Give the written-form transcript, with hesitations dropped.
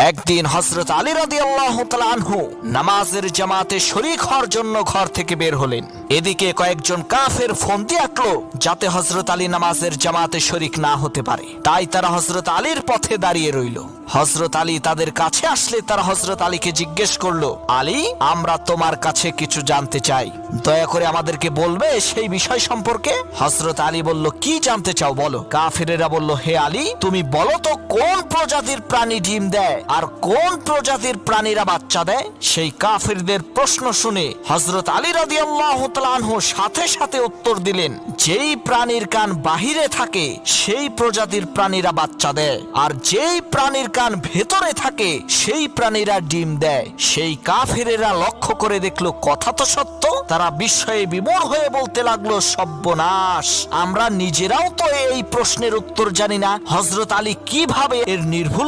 একদিন হযরত আলী রাদিয়াল্লাহু তাআলা আনহু নামাজের জামাতে শরীক হওয়ার জন্য ঘর থেকে বের হলেন। এদিকে কয়েকজন কাফের ফন্দি আঁকলো যাতে হযরত আলী নামাজের জামাতে শরীক না হতে পারে। তাই তারা হযরত আলীর পথে দাঁড়িয়ে রইল। হযরত আলী তাদের কাছে আসলে তারা হযরত আলীকে জিজ্ঞেস করলো, আলী, আমরা তোমার কাছে কিছু জানতে চাই, দয়া করে আমাদেরকে বলবে সেই বিষয় সম্পর্কে? হযরত আলী বলল, কি জানতে চাও বলো। কাফেরেরা বলল, হে আলী, তুমি বলো তো কোন প্রজাতির প্রাণী ডিম দেয় আর কোন প্রজাতির প্রাণীরা বাচ্চা দেয়? সেই কাফেরদের প্রশ্ন শুনে হযরত আলী রাদিয়াল্লাহু তাআলা আনহু সাথে সাথে উত্তর দিলেন, যেই প্রাণীর কান বাহিরে থাকে সেই প্রজাতির প্রাণীরা বাচ্চা দেয়, আর যেই প্রাণীর কান ভেতরে থাকে সেই প্রাণীরা ডিম দেয়। সেই কাফেরেরা লক্ষ্য করে দেখলো কথা তো সত্য। তারা বিস্ময়ে বিমূঢ় হয়ে বলতে লাগলো, সর্বনাশ, আমরা নিজেরাও তো এই প্রশ্নের উত্তর জানি না, হযরত আলী কিভাবে এর নির্ভুল